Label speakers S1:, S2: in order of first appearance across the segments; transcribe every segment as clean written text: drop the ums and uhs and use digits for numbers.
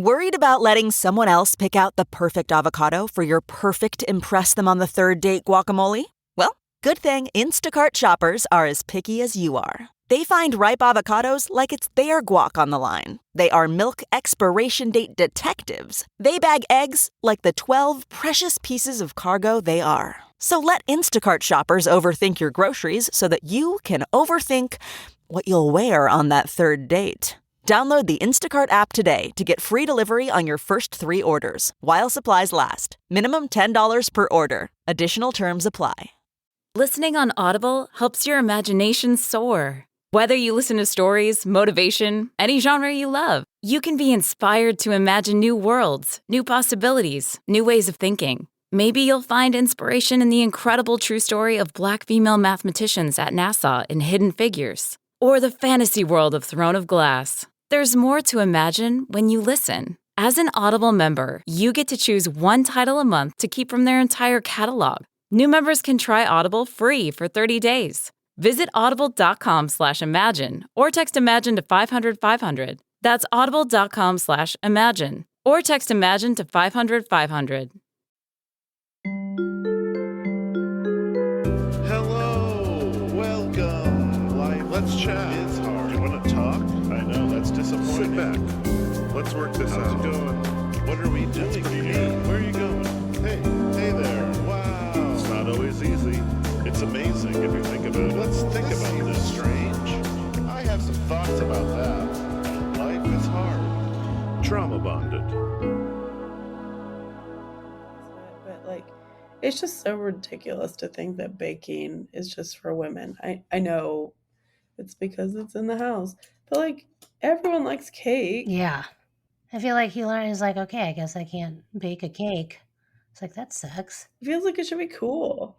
S1: Worried about letting someone else pick out the perfect avocado for your perfect impress them on the third date guacamole? Well, good thing Instacart shoppers are as picky as you are. They find ripe avocados like it's their guac on the line. They are milk expiration date detectives. They bag eggs like the 12 precious pieces of cargo they are. So let Instacart shoppers overthink your groceries so that you can overthink what you'll wear on that third date. Download the Instacart app today to get free delivery on your first 3 orders, while supplies last. Minimum $10 per order. Additional terms apply.
S2: Listening on Audible helps your imagination soar. Whether you listen to stories, motivation, any genre you love, you can be inspired to imagine new worlds, new possibilities, new ways of thinking. Maybe you'll find inspiration in the incredible true story of Black female mathematicians at NASA in Hidden Figures, or the fantasy world of Throne of Glass. There's more to imagine when you listen. As an Audible member, you get to choose one title a month to keep from their entire catalog. New members can try Audible free for 30 days. Visit audible.com/imagine or text imagine to 500-500. That's audible.com/imagine or text imagine to 500-500.
S3: Hello, welcome. Let's chat. It's hard. You want to talk? I know, that's disappointing. Sit back. Let's work this out. How's it going? What are we doing here? Where are you going? Hey there. Wow. It's not always easy. It's amazing if you think about it. Let's think about this. Strange. I have some thoughts about that. Life is hard. Trauma bonded.
S4: But like, it's just so ridiculous to think that baking is just for women. I know it's because it's in the house, but like everyone likes cake.
S5: Yeah. I feel like he's like, okay, I guess I can't bake a cake. It's like, that sucks.
S4: It feels like it should be cool.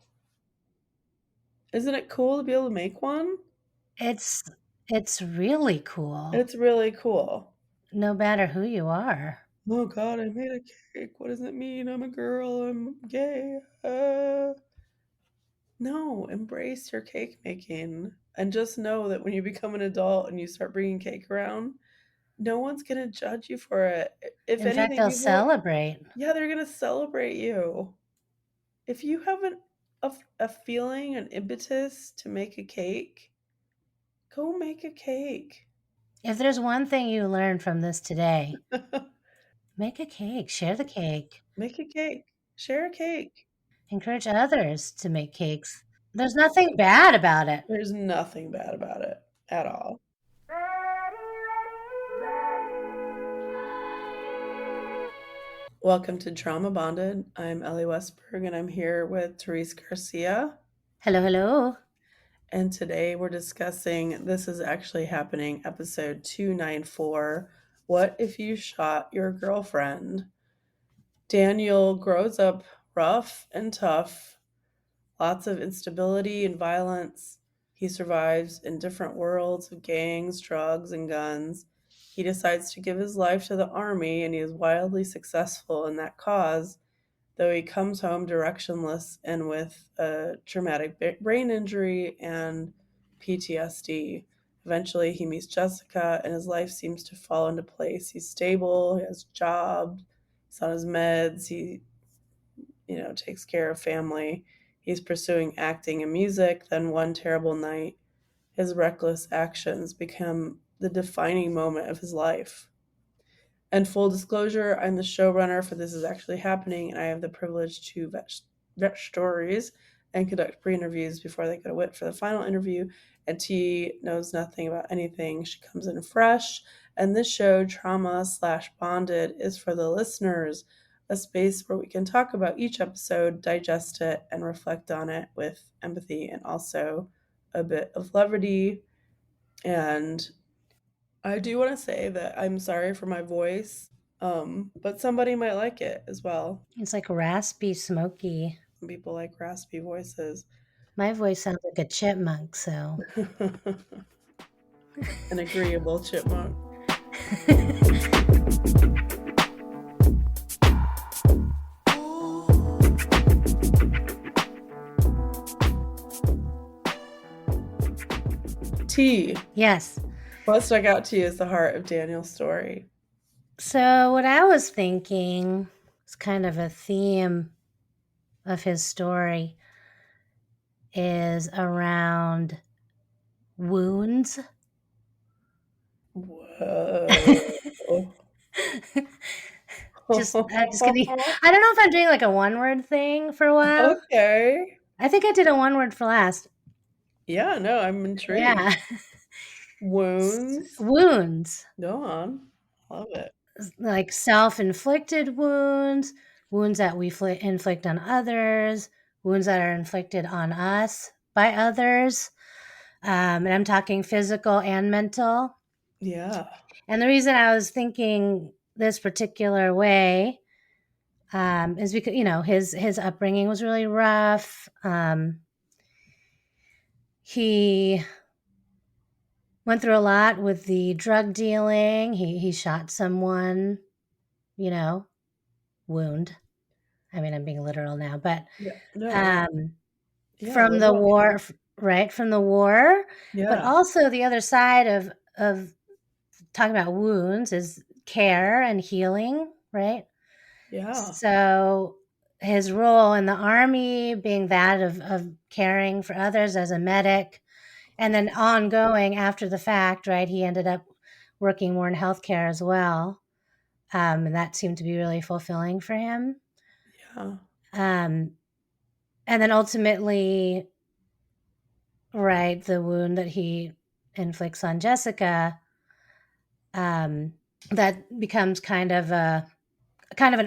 S4: Isn't it cool to be able to make one?
S5: It's really cool.
S4: It's really cool.
S5: No matter who you are.
S4: Oh God, I made a cake. What does it mean? I'm a girl. I'm gay. No, embrace your cake making. And just know that when you become an adult and you start bringing cake around, no one's going to judge you for it. If
S5: In
S4: anything,
S5: fact, they'll celebrate.
S4: Yeah, they're going to celebrate you. If you have a feeling, an impetus to make a cake, go make a cake.
S5: If there's one thing you learned from this today, make a cake. Share the cake.
S4: Make a cake. Share a cake.
S5: Encourage others to make cakes. There's nothing bad about it.
S4: There's nothing bad about it at all. Welcome to Trauma Bonded. I'm Elly Westberg, and I'm here with Therese Garcia.
S5: Hello, hello.
S4: And today we're discussing, this is actually happening, episode 294, What If You Shot Your Girlfriend? Daniel grows up rough and tough, lots of instability and violence. He survives in different worlds of gangs, drugs, and guns. He decides to give his life to the army, and he is wildly successful in that cause, though he comes home directionless and with a traumatic brain injury and PTSD. Eventually, he meets Jessica, and his life seems to fall into place. He's stable, he has a job, he's on his meds, he takes care of family. He's pursuing acting and music. Then one terrible night, his reckless actions become the defining moment of his life. And full disclosure, I'm the showrunner for This Is Actually Happening, and I have the privilege to vet stories and conduct pre-interviews before they go to Whit for the final interview. And T knows nothing about anything. She comes in fresh. And this show, Trauma/Bonded, is for the listeners, a space where we can talk about each episode, digest it, and reflect on it with empathy and also a bit of levity. And I do want to say that I'm sorry for my voice, but somebody might like it as well.
S5: It's like raspy, smoky.
S4: Some people like raspy voices.
S5: My voice sounds like a chipmunk, so.
S4: An agreeable chipmunk. T.
S5: Yes.
S4: What stuck out to you is the heart of Daniel's story.
S5: So what I was thinking is kind of a theme of his story is around wounds.
S4: Whoa.
S5: Just gonna. I don't know if I'm doing like a one-word thing for a while.
S4: Okay.
S5: I think I did a one-word for last.
S4: Yeah, no, I'm intrigued.
S5: Yeah.
S4: Wounds.
S5: Wounds.
S4: Go on. Love it.
S5: Like self-inflicted wounds, wounds that we inflict on others, wounds that are inflicted on us by others. And I'm talking physical and mental.
S4: Yeah.
S5: And the reason I was thinking this particular way is because his upbringing was really rough. He went through a lot with the drug dealing. He shot someone, wound. I mean, I'm being literal now, but
S4: Yeah. No. Yeah,
S5: from the
S4: literal.
S5: war, right? From the war, but
S4: Yeah.
S5: also the other side of talking about wounds is care and healing, right?
S4: Yeah.
S5: So his role in the army being that of caring for others as a medic, and then ongoing after the fact, right? He ended up working more in healthcare as well, and that seemed to be really fulfilling for him.
S4: Yeah.
S5: And then ultimately, right, the wound that he inflicts on Jessica, that becomes kind of an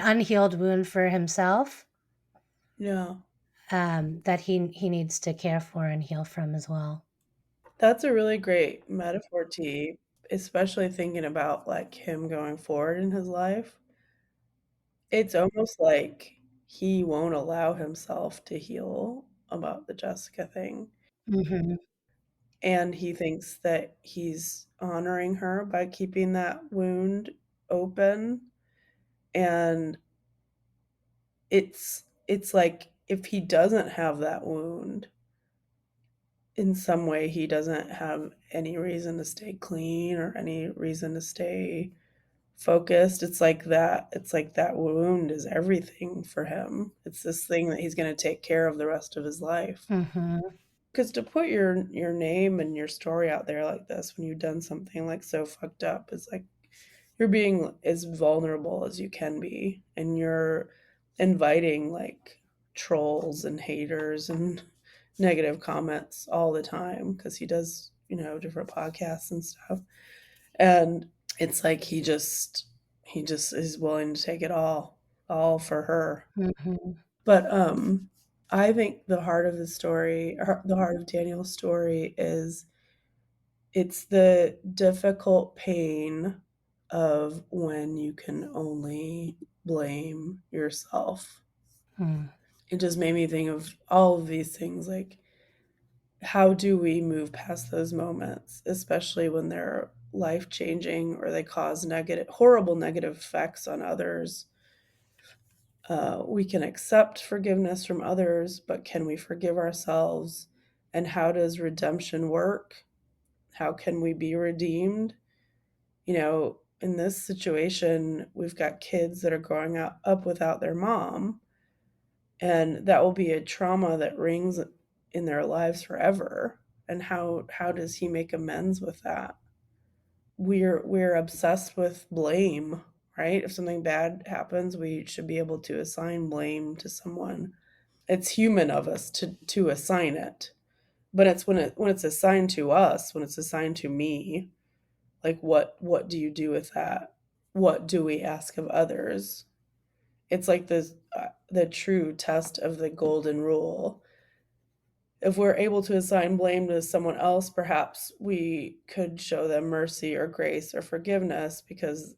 S5: unhealed wound for himself,
S4: Yeah.
S5: that he needs to care for and heal from as well.
S4: That's a really great metaphor, T, especially thinking about like him going forward in his life. It's almost like he won't allow himself to heal about the Jessica thing.
S5: Mm-hmm.
S4: And he thinks that he's honoring her by keeping that wound open. And it's like if he doesn't have that wound, in some way he doesn't have any reason to stay clean or any reason to stay focused. It's like that wound is everything for him. It's this thing that he's going to take care of the rest of his life.
S5: Mm-hmm.
S4: Because to put your name and your story out there like this when you've done something like so fucked up, is like you're being as vulnerable as you can be, and you're inviting like trolls and haters and negative comments all the time because he does different podcasts and stuff. And it's like he just is willing to take it all for her.
S5: Mm-hmm.
S4: But I think the heart of the story, or the heart of Daniel's story, is it's the difficult pain of when you can only blame yourself.
S5: Mm-hmm.
S4: It just made me think of all of these things, like how do we move past those moments, especially when they're life changing or they cause horrible negative effects on others. We can accept forgiveness from others, but can we forgive ourselves? And how does redemption work? How can we be redeemed? In this situation, we've got kids that are growing up without their mom, and that will be a trauma that rings in their lives forever. And how does he make amends with that? We're obsessed with blame, right? If something bad happens, we should be able to assign blame to someone. It's human of us to assign it, but it's when it's assigned to us, when it's assigned to me, like what do you do with that? What do we ask of others? It's like the true test of the golden rule. If we're able to assign blame to someone else, perhaps we could show them mercy or grace or forgiveness because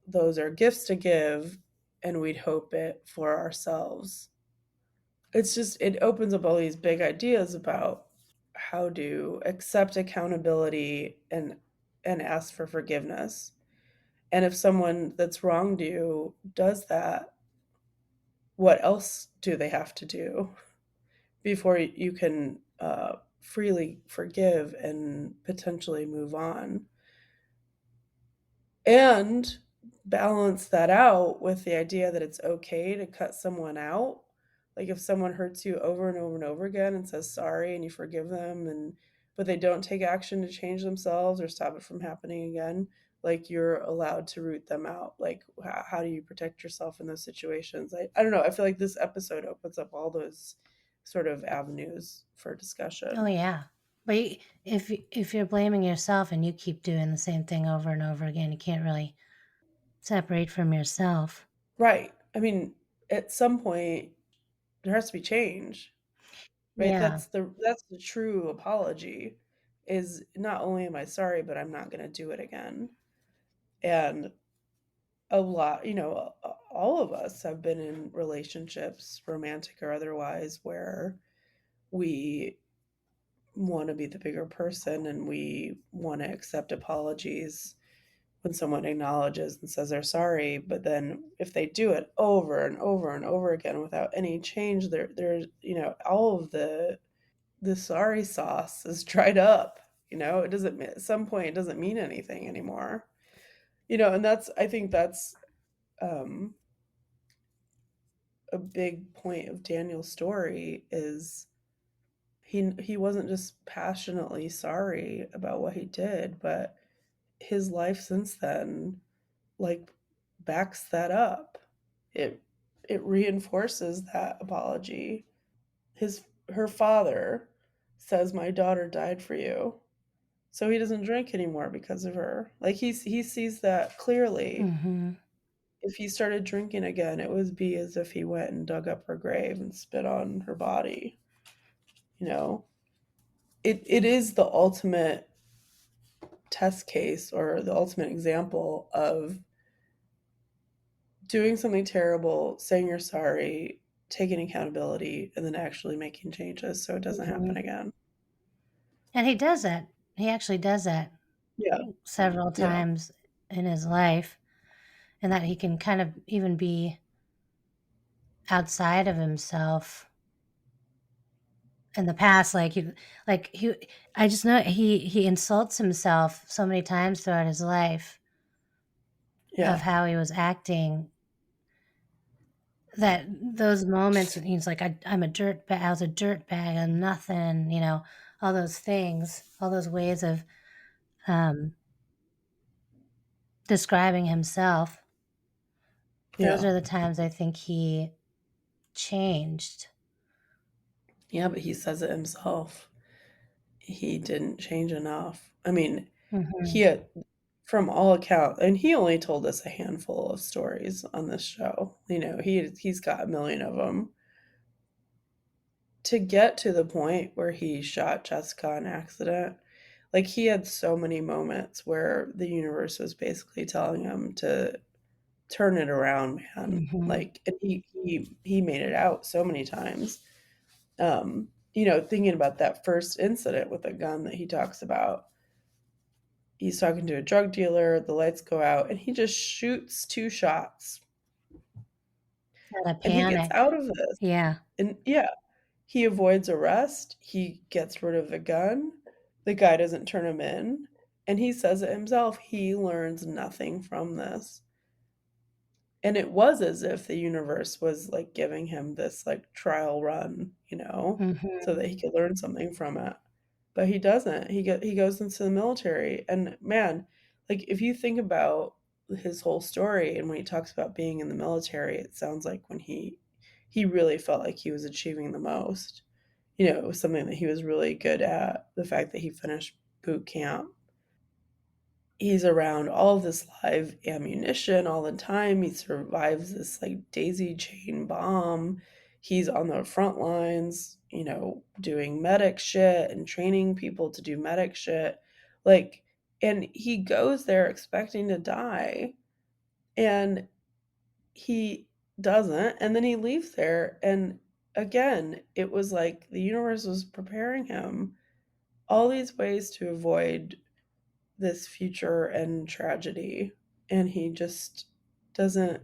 S4: those are gifts to give, and we'd hope it for ourselves. It opens up all these big ideas about how to accept accountability and ask for forgiveness. And if someone that's wronged you does that, what else do they have to do before you can freely forgive and potentially move on? And balance that out with the idea that it's okay to cut someone out. Like if someone hurts you over and over and over again and says sorry and you forgive them and but they don't take action to change themselves or stop it from happening again, like you're allowed to root them out. Like how do you protect yourself in those situations? I don't know. I feel like this episode opens up all those sort of avenues for
S5: Oh,
S4: discussion.
S5: yeah. But if you're blaming yourself and you keep doing the same thing over and over again, you can't really separate from yourself.
S4: Right. I mean, at some point there has to be change. Right?
S5: Yeah.
S4: That's the true apology is not only am I sorry, but I'm not going to do it again. And a lot, all of us have been in relationships, romantic or otherwise, where we want to be the bigger person and we want to accept apologies when someone acknowledges and says they're sorry, but then if they do it over and over and over again without any change, there's all of the sorry sauce is dried up. It doesn't at some point it doesn't mean anything anymore. And I think that's um, a big point of Daniel's story is he wasn't just passionately sorry about what he did, but his life since then like backs that up. It it reinforces that apology. Her father says my daughter died for you. So he doesn't drink anymore because of her. Like he sees that clearly.
S5: Mhm.
S4: If he started drinking again, it would be as if he went and dug up her grave and spit on her body. You know, it is the ultimate test case or the ultimate example of doing something terrible, saying you're sorry, taking accountability, and then actually making changes so it doesn't happen
S5: Mhm.
S4: again.
S5: And he does that. He actually does that
S4: Yeah,
S5: several
S4: yeah,
S5: times in his life, and that he can kind of even be outside of himself in the past. I just know he insults himself so many times throughout his life of
S4: yeah,
S5: how he was acting, that those moments when he's like, I'm a dirt bag, I was a dirt bag, I'm nothing, all those things, all those ways of um, describing himself. Those
S4: yeah,
S5: are the times I think he changed.
S4: yeah. But he says it himself. He didn't change enough. I mean, he
S5: Mhm.
S4: had, from all accounts, and he only told us a handful of stories on this show. He's got a million of them. To get to the point where he shot Jessica on accident, like he had so many moments where the universe was basically telling him to turn it around, man.
S5: Mhm.
S4: Like, and he made it out so many times. Thinking about that first incident with a gun that he talks about, he's talking to a drug dealer, the lights go out, and he just shoots two shots
S5: Out of
S4: and he gets
S5: panic.
S4: out of this.
S5: Yeah.
S4: And yeah, he avoids arrest, he gets rid of the gun, the guy doesn't turn him in, and he says it himself, he learns nothing from this. And it was as if the universe was like giving him this like trial run, so
S5: Mhm.
S4: that he could learn something from it. But he doesn't. He goes into the military and man, like if you think about his whole story and when he talks about being in the military, it sounds like when he really felt like he was achieving the most. It was something that he was really good at. The fact that he finished boot camp, he's around all of this live ammunition all the time. He survives this like daisy chain bomb. He's on the front lines, doing medic shit and training people to do medic shit. Like, and he goes there expecting to die, and he doesn't. And then he leaves there. And again, it was like the universe was preparing him all these ways to avoid this future and tragedy, and he just doesn't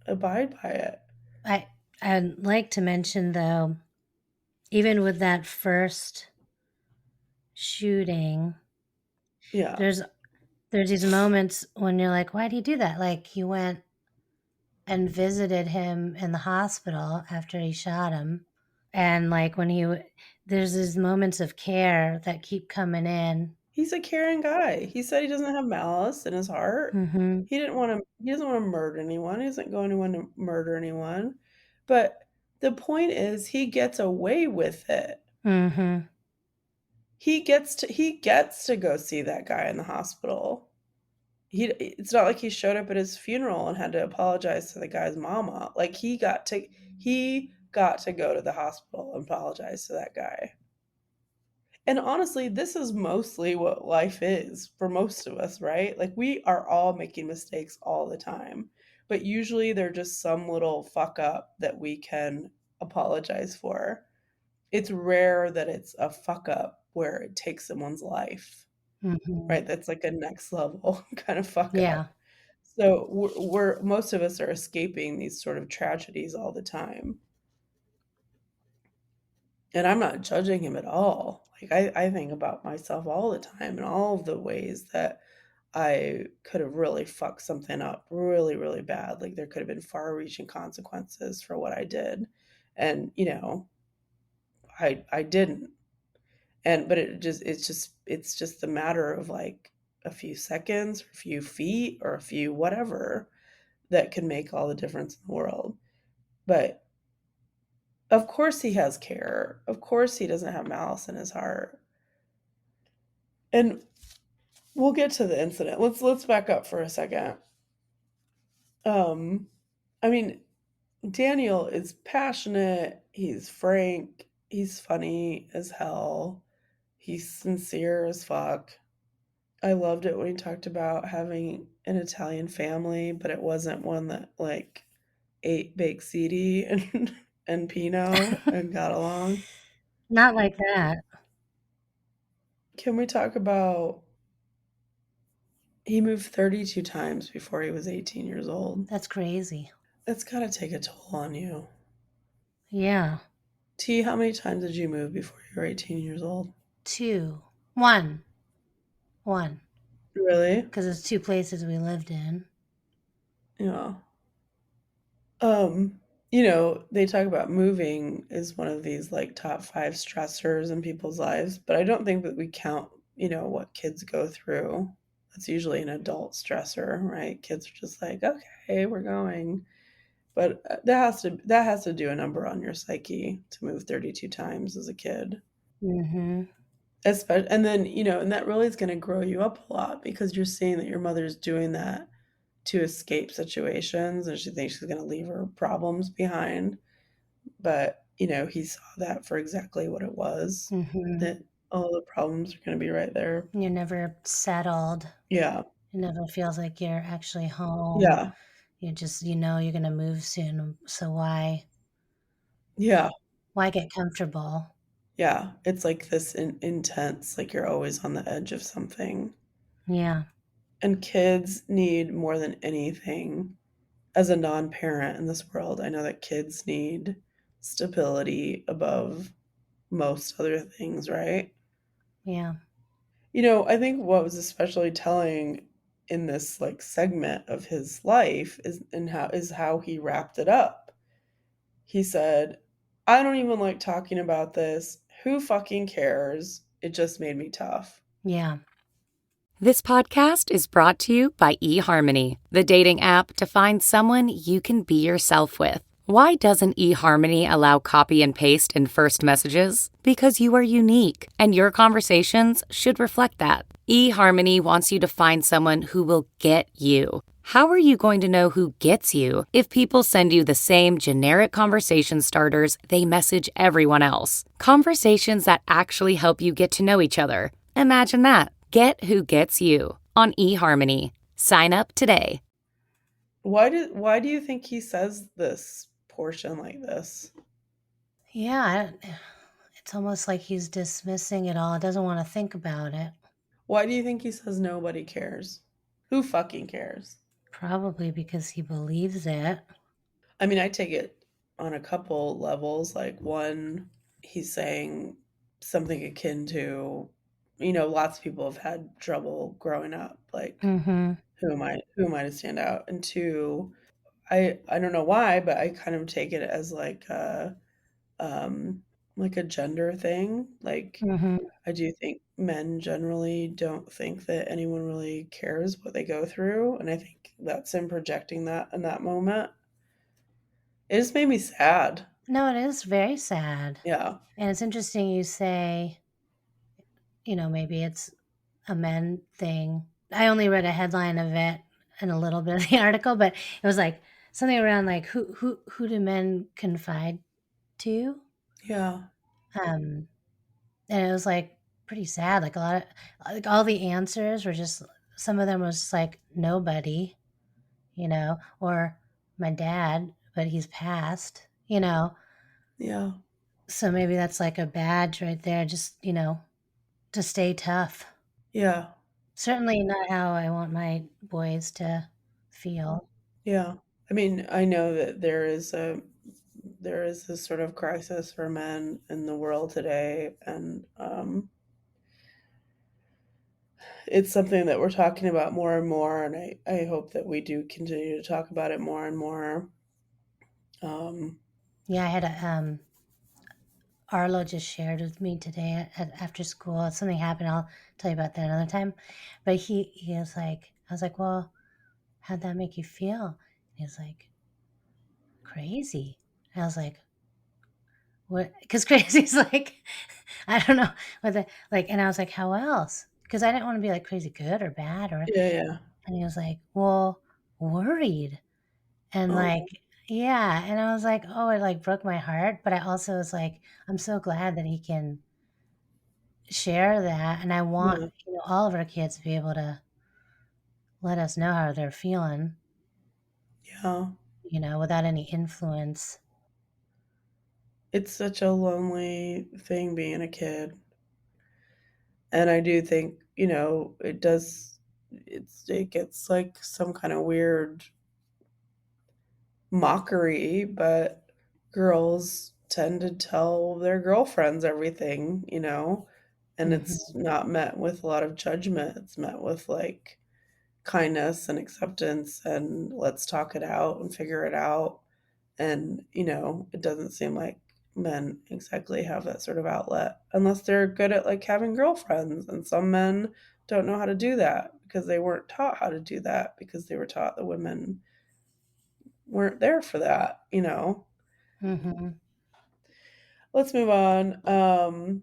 S4: abide by it.
S5: I I'd like to mention though, even with that first shooting,
S4: Yeah.
S5: there's there's these moments when you're like, why'd he do that? Like, he went and visited him in the hospital after he shot him. And like there's these moments of care that keep coming in.
S4: He's a caring guy. He said he doesn't have malice in his heart.
S5: Mm-hmm.
S4: He doesn't want to murder anyone. He doesn't go anyone to murder anyone. But the point is he gets away with it.
S5: Mm-hmm.
S4: He gets to go see that guy in the hospital. It's not like he showed up at his funeral and had to apologize to the guy's mama. Like he got to go to the hospital and apologize to that guy. And honestly, this is mostly what life is for most of us, right? Like we are all making mistakes all the time, but usually they're just some little fuck up that we can apologize for. It's rare that it's a fuck up where it takes someone's life,
S5: Mm-hmm.
S4: right? That's like a next level kind of fuck
S5: Yeah.
S4: up. So we're most of us are escaping these sort of tragedies all the time. And I'm not judging him at all. Like I think about myself all the time and all of the ways that I could have really fucked something up really, really bad. Like there could have been far reaching consequences for what I did. And, I didn't. And but it's just a matter of like a few seconds, or a few feet, or a few whatever that can make all the difference in the world. But of course he has care. Of course he doesn't have malice in his heart. And we'll get to the incident. Let's back up for a second. Um I mean, Daniel is passionate, he's frank, he's funny as hell. He's sincere as fuck. I loved it when he talked about having an Italian family, but it wasn't one that like ate baked ziti and Pinot and got along.
S5: Not like that.
S4: Can we talk about he moved 32 times before he was 18 years old?
S5: That's crazy.
S4: That's got to take a toll on you.
S5: Yeah.
S4: T, how many times did you move before you were 18 years old?
S5: 2. 1.
S4: Really?
S5: Because it's 2 places we lived in.
S4: Yeah. They talk about moving is one of these like top 5 stressors in people's lives, but I don't think that we count, what kids go through. That's usually an adult stressor, right? Kids are just like, okay, we're going. But that has to do a number on your psyche to move 32 times as a kid.
S5: Mm-hmm.
S4: Especially, and then, and that really is going to grow you up a lot because you're seeing that your mother's doing that to escape situations and she thinks she's going to leave her problems behind. But, he saw that for exactly what it was,
S5: Mm-hmm.
S4: that all the problems are going to be right there.
S5: You're never settled.
S4: Yeah.
S5: It never feels like you're actually home.
S4: Yeah.
S5: You just, you're going to move soon. So why
S4: Yeah.
S5: get comfortable?
S4: Yeah. It's like this intense, like you're always on the edge of something.
S5: Yeah.
S4: And kids need more than anything as a non-parent in this world. I know that kids need stability above most other things, right?
S5: Yeah.
S4: I think what was especially telling in this like segment of his life is how he wrapped it up. He said, "I don't even like talking about this. Who fucking cares? It just made me tough."
S5: Yeah.
S2: This podcast is brought to you by eHarmony, the dating app to find someone you can be yourself with. Why doesn't eHarmony allow copy and paste in first messages? Because you are unique, and your conversations should reflect that. eHarmony wants you to find someone who will get you. How are you going to know who gets you if people send you the same generic conversation starters they message everyone else? Conversations that actually help you get to know each other. Imagine that. Get who gets you on eHarmony. Sign up today.
S4: Why do you think he says this portion like this?
S5: Yeah. It's almost like he's dismissing it all. Doesn't want to think about it.
S4: Why do you think he says nobody cares? Who fucking cares?
S5: Probably because he believes it.
S4: I mean, I take it on a couple levels. Like one, he's saying something akin to lots of people have had trouble growing up. Like,
S5: Mm-hmm.
S4: who am I to stand out? And two, I don't know why, but I kind of take it as like a gender thing. Like,
S5: Mm-hmm.
S4: I do think men generally don't think that anyone really cares what they go through, and I think that's him projecting that in that moment. It just made me sad.
S5: No, it is very sad.
S4: Yeah.
S5: And it's interesting you say, maybe it's a men thing. I only read a headline of it and a little bit of the article, but it was like something around like who do men confide to?
S4: Yeah.
S5: Um, and it was like pretty sad. Like a lot of like all the answers were just some of them was just like nobody, or my dad, but he's passed.
S4: Yeah.
S5: So maybe that's like a badge right there, just, to stay tough.
S4: Yeah.
S5: Certainly not how I want my boys to feel.
S4: Yeah. I mean, I know that there is this sort of crisis for men in the world today, and it's something that we're talking about more and more, and I hope that we do continue to talk about it more and more. Um,
S5: Yeah, I had Arlo just shared with me today after school. Something happened. I'll tell you about that another time. But he was like, I was like, well, how'd that make you feel? And he was like, crazy. And I was like, what? Because crazy's like, I don't know what the like. And I was like, how else? Because I didn't want to be like crazy good or bad or.
S4: yeah, yeah.
S5: And he was like, well, worried. And like,
S4: Oh,
S5: yeah. And I was like, oh, it like broke my heart. But I also was like, I'm so glad that he can share that. And I want,
S4: yeah,
S5: all of our kids to be able to let us know how they're feeling,
S4: yeah.
S5: without any influence.
S4: It's such a lonely thing being a kid, and I do think it gets like some kind of weird mockery, but girls tend to tell their girlfriends everything, and it's
S5: Hmm.
S4: not met with a lot of judgment. It's met with like kindness and acceptance and let's talk it out and figure it out. And, it doesn't seem like men exactly have that sort of outlet unless they're good at like having girlfriends. And some men don't know how to do that because they weren't taught how to do that because they were taught that women weren't there for that.
S5: Hmm.
S4: Let's move on.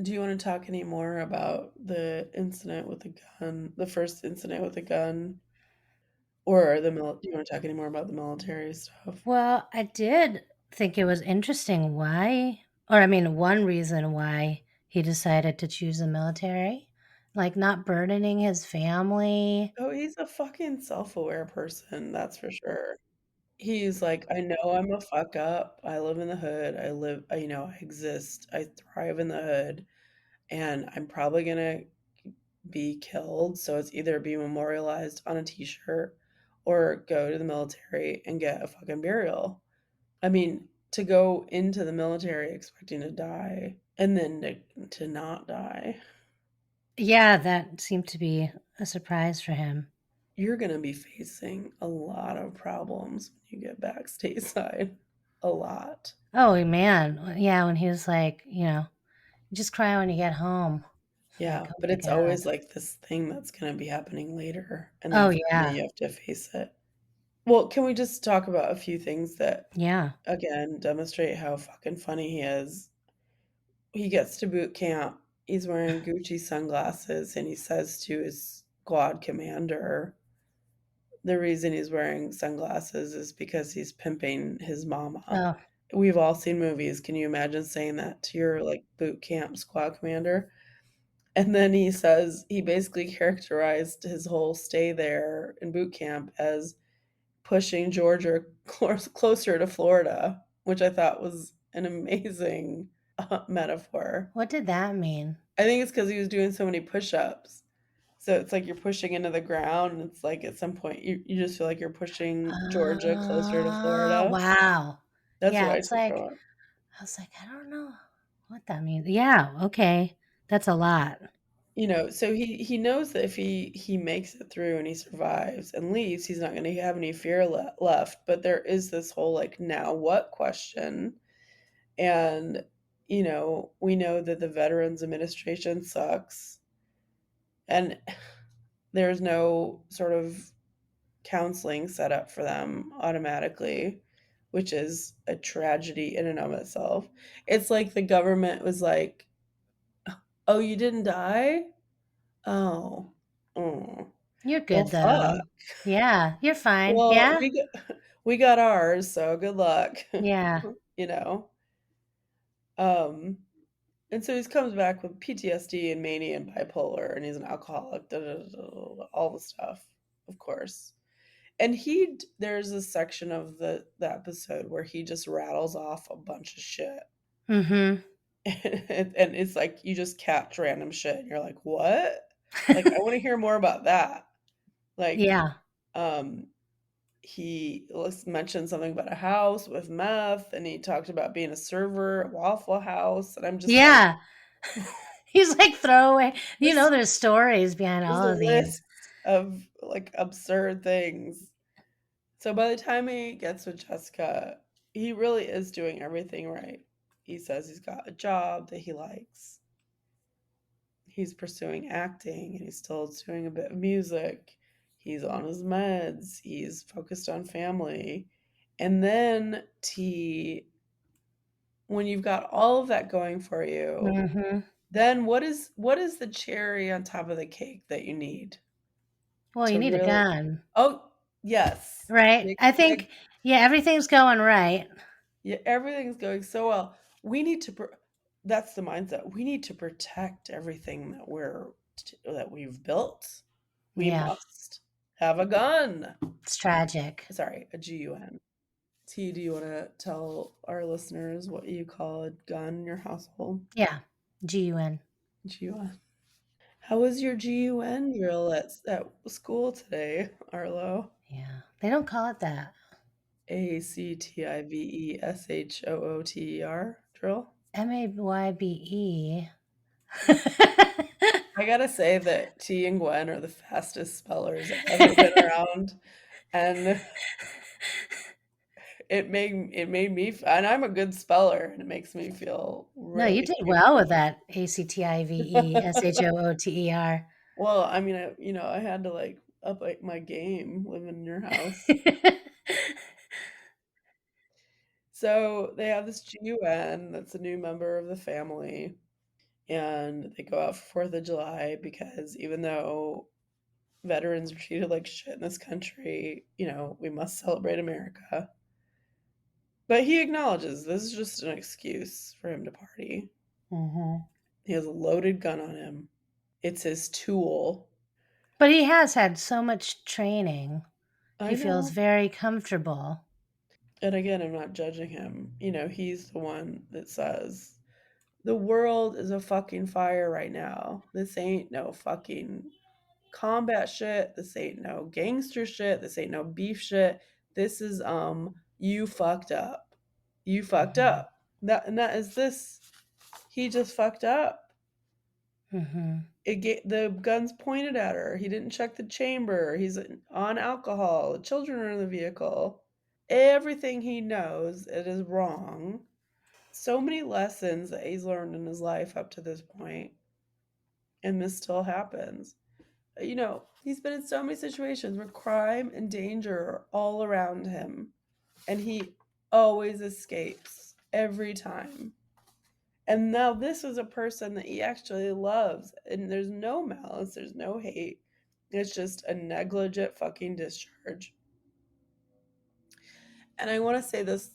S4: Do you want to talk any more about the incident with the gun, the first incident with the gun, or do you want to talk any more about the military stuff?
S5: Well, I did think it was interesting why, or I mean, one reason why he decided to choose the military, like not burdening his family.
S4: Oh, he's a fucking self-aware person, that's for sure. He's like, "I know I'm a fuck up. I live in the hood. I exist. I thrive in the hood, and I'm probably gonna be killed, so it's either be memorialized on a t-shirt or go to the military and get a fucking burial." I mean, to go into the military expecting to die and then to not die,
S5: Yeah, that seemed to be a surprise for him.
S4: you're gonna be facing a lot of problems when you get back stateside. A lot.
S5: Oh man, yeah, when he was like, "You just cry when you get home." It's like,
S4: Yeah,
S5: oh
S4: but
S5: my
S4: it's
S5: god.
S4: always like this thing that's gonna be happening later, and
S5: Oh
S4: then
S5: yeah,
S4: you have to face it. Well, can we just talk about a few things that,
S5: yeah.
S4: again, demonstrate how fucking funny he is? He gets to boot camp, he's wearing Gucci sunglasses, and he says to his squad commander, the reason he's wearing sunglasses is because he's pimping his mama.
S5: Oh,
S4: We've all seen movies. Can you imagine saying that to your, like, boot camp squad commander? And then he says he basically characterized his whole stay there in boot camp as pushing Georgia closer to Florida, which I thought was an amazing metaphor.
S5: what did that mean?
S4: I think it's because he was doing so many push ups. So it's like you're pushing into the ground. And it's like at some point you just feel like you're pushing Georgia closer to
S5: Oh,
S4: Florida.
S5: wow.
S4: That's what
S5: Yeah,
S4: I
S5: it's
S4: took
S5: like
S4: from it.
S5: I was like, I don't know what that means. Yeah, okay. That's a lot.
S4: So he knows that if he makes it through and he survives and leaves, he's not going to have any fear left. But there is this whole like now what question, and we know that the Veterans Administration sucks, and there's no sort of counseling set up for them automatically, which is a tragedy in and of itself. It's like the government was like, "Oh, you didn't die? Oh, oh,
S5: You're
S4: well,
S5: good
S4: fuck.
S5: though. Yeah, you're fine.
S4: Well,
S5: Yeah?
S4: we got ours, so good luck."
S5: Yeah.
S4: You know. Um, and so he comes back with PTSD and mania and bipolar, and he's an alcoholic. Da, da, da, da, da, all the stuff, of course. And there's a section of the episode where he just rattles off a bunch of shit.
S5: Mhm.
S4: And it's like you just catch random shit and you're like, "What?" Like, I want to hear more about that. Like,
S5: Yeah.
S4: um, he mentioned something about a house with meth, and he talked about being a server at Waffle House, and I'm just like,
S5: Yeah. He's like throwaway.
S4: this
S5: There's stories behind
S4: is
S5: all
S4: a
S5: of these.
S4: list of like absurd things. So by the time he gets with Jessica, he really is doing everything right. He says he's got a job that he likes. He's pursuing acting and he's still doing a bit of music. He's on his meds. He's focused on family. And then when you've got all of that going for you,
S5: Mhm.
S4: then what is the cherry on top of the cake that you need
S5: Well, you
S4: to
S5: need a
S4: really.
S5: gun,
S4: Oh, yes.
S5: right?
S4: Big,
S5: I think,
S4: big.
S5: yeah, everything's going right.
S4: Yeah, everything's going so well. We need to that's the mindset. We need to protect everything that we've built. We
S5: Yeah,
S4: must have a gun.
S5: it's tragic.
S4: Sorry, a gun. T, do you want to tell our listeners what you call a gun in your household?
S5: Yeah. GUN.
S4: Gun. How was your gun drill at school today, Arlo?
S5: Yeah. They don't call it that.
S4: ACTIVESHOOTER drill?
S5: MAYBE.
S4: I gotta say that T and Gwen are the fastest spellers I've ever been around, and it made me and I'm a good speller, and it makes me feel
S5: No, you
S4: really
S5: did well with
S4: stupid.
S5: that. ACTIVESHOOTER.
S4: Well, I mean, I had to like up like, my game living in your house. So they have this GUN that's a new member of the family, and they go out for 4th of July because even though veterans are treated like shit in this country, we must celebrate America. But he acknowledges this is just an excuse for him to party.
S5: Mhm.
S4: He has a loaded gun on him. It's his tool.
S5: But he has had so much training.
S4: I
S5: He feels
S4: know.
S5: very comfortable.
S4: And again, I'm not judging him. He's the one that says, the world is a fucking fire right now. This ain't no fucking combat shit. This ain't no gangster shit. This ain't no beef shit. This is you fucked up. You fucked
S5: Mhm.
S4: up. That is this. He just fucked up.
S5: Mhm.
S4: The gun's pointed at her. He didn't check the chamber. He's on alcohol. The children are in the vehicle. Everything he knows it is wrong. So many lessons that he's learned in his life up to this point, and this still happens. He's been in so many situations where crime and danger are all around him, and he always escapes every time. And now this is a person that he actually loves, and there's no malice, there's no hate. It's just a negligent fucking discharge. And I want to say this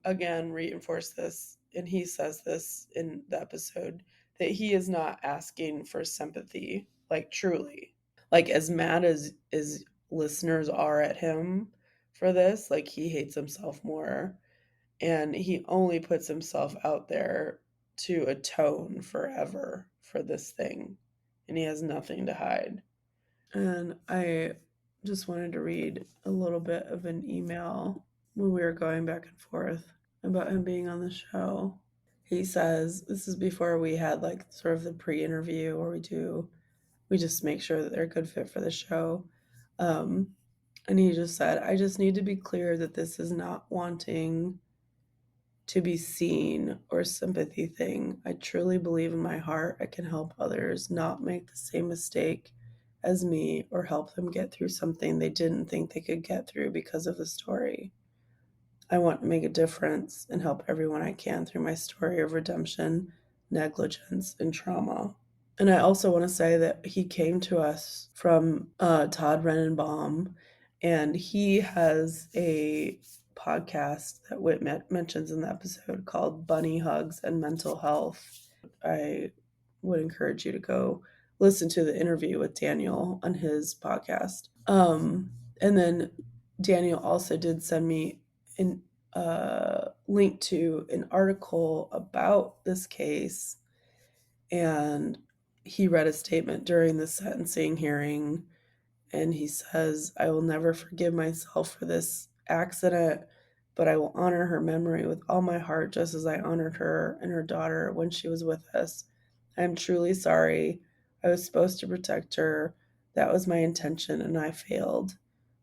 S4: again, reinforce this, and he says this in the episode, that he is not asking for sympathy, like truly. Like as mad as listeners are at him for this, like he hates himself more, and he only puts himself out there to atone forever for this thing, and he has nothing to hide. And I just wanted to read a little bit of an email when we were going back and forth about him being on the show. He says, this is before we had like sort of the pre-interview where we do We just make sure that they're a good fit for the show. And he just said, I just need to be clear that this is not wanting to be seen or sympathy thing. I truly believe in my heart I can help others not make the same mistake as me or help them get through something they didn't think they could get through because of the story. I want to make a difference and help everyone I can through my story of redemption, negligence, and trauma. And I also want to say that he came to us from Todd Rennenbaum, and he has a podcast that Whit mentions in the episode called Bunny Hugs and Mental Health. I would encourage you to go listen to the interview with Daniel on his podcast. And then Daniel also did send me a link to an article about this case, and he read a statement during the sentencing hearing, and he says, I will never forgive myself for this accident, but I will honor her memory with all my heart, just as I honored her and her daughter when she was with us. I am truly sorry. I was supposed to protect her. That was my intention, and I failed.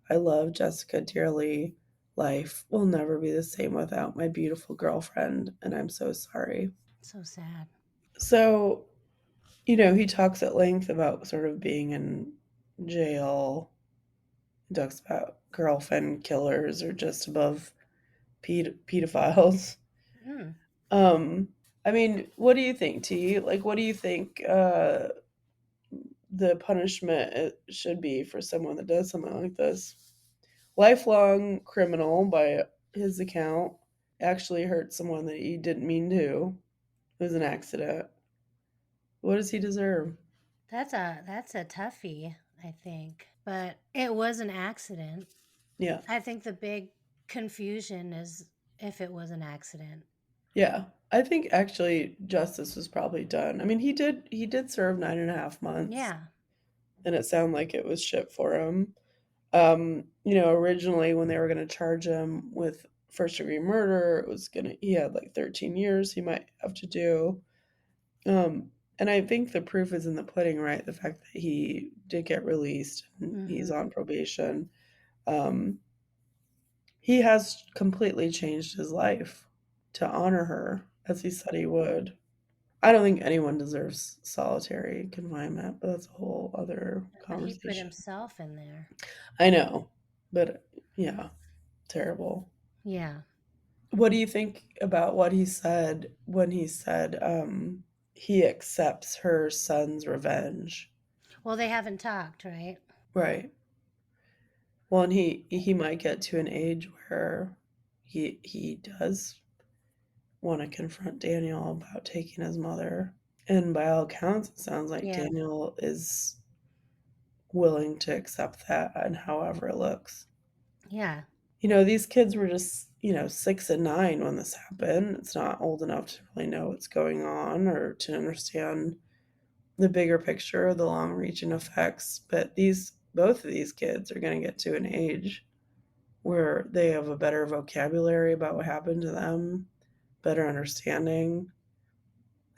S4: I love Jessica dearly. Life will never be the same without my beautiful girlfriend, and I'm so sorry.
S5: So sad.
S4: So, he talks at length about sort of being in jail. He talks about girlfriend killers or just above pedophiles. I mean, what do you think, T? Like, what do you think the punishment should be for someone that does something like this? Lifelong criminal by his account, actually hurt someone that he didn't mean to. It was an accident. What does he deserve?
S5: That's a toughie, I think. But it was an accident.
S4: Yeah.
S5: I think the big confusion is if it was an accident.
S4: Yeah. I think actually justice was probably done. I mean, he did serve 9.5 months.
S5: Yeah.
S4: And it sounded like it was shit for him. Originally when they were going to charge him with first-degree murder, he had like 13 years he might have to do. And I think the proof is in the pudding, right? The fact that he did get released and he's on probation. He has completely changed his life to honor her, as he said he would. I don't think anyone deserves solitary confinement, but that's a whole other conversation.
S5: He put himself in there.
S4: I know, but yeah, terrible.
S5: Yeah.
S4: What do you think about what he said when he said he accepts her son's revenge?
S5: Well, they haven't talked, right?
S4: Right. Well, and he might get to an age where he does want to confront Daniel about taking his mother. And by all accounts, it sounds like Daniel is willing to accept that, and however it looks.
S5: Yeah.
S4: These kids were just, 6 and 9 when this happened. It's not old enough to really know what's going on or to understand the bigger picture, the long-reaching effects. But both of these kids are going to get to an age where they have a better vocabulary about what happened to them, better understanding,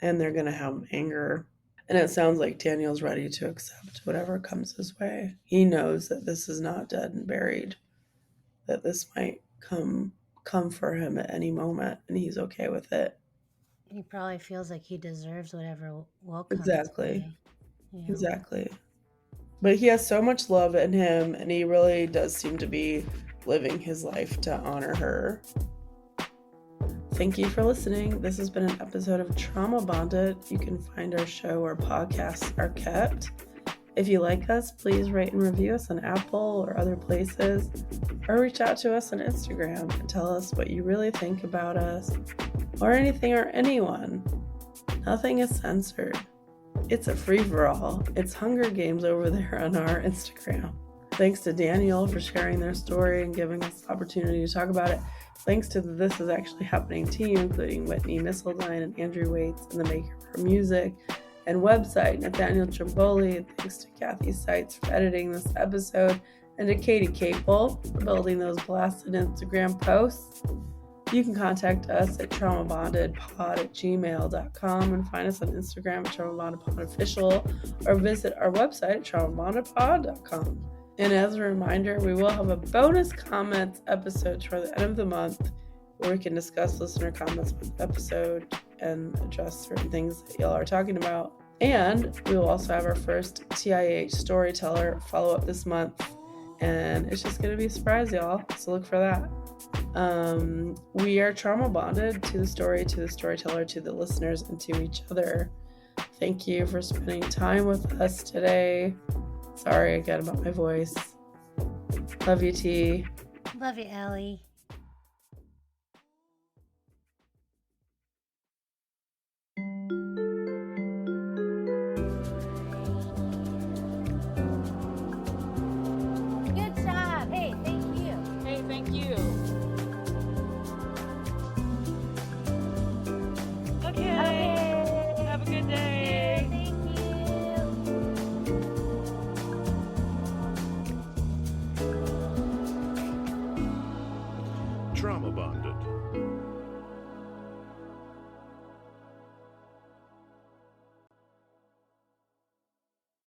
S4: and they're going to have anger. And it sounds like Daniel's ready to accept whatever comes his way. He knows that this is not dead and buried, that this might come for him at any moment, and he's okay with it.
S5: He probably feels like he deserves whatever will come.
S4: Exactly. Exactly. But he has so much love in him, and he really does seem to be living his life to honor her. Thank you for listening. This has been an episode of Trauma Bonded. You can find our show where podcasts are kept. If you like us, please rate and review us on Apple or other places, or reach out to us on Instagram and tell us what you really think about us, or anything or anyone. Nothing is censored. It's a free-for-all. It's Hunger Games over there on our Instagram. Thanks to Daniel for sharing their story and giving us the opportunity to talk about it. Thanks to the This Is Actually Happening team, including Whitney, Missildine, and Andrew Waits, and the maker of our music and website, Nathaniel Trimboli. Thanks to Cathy Sites for editing this episode, and to Katie Capel for building those blasted Instagram posts. You can contact us at traumabondedpod@gmail.com and find us on Instagram at traumabondedpodofficial or visit our website at traumabondedpod.com. And as a reminder, we will have a bonus comments episode toward the end of the month where we can discuss listener comments on the episode and address certain things that y'all are talking about. And we will also have our first TIH storyteller follow up this month. And it's just going to be a surprise, y'all. So look for that. We are trauma bonded to the story, to the storyteller, to the listeners, and to each other. Thank you for spending time with us today. Sorry again about my voice. Love you, T.
S5: Love you, Elly. Good job. Hey, thank you.
S2: Hey, thank you.
S5: Okay.
S2: Have a good day.
S5: Thank you.
S3: Trauma bonded.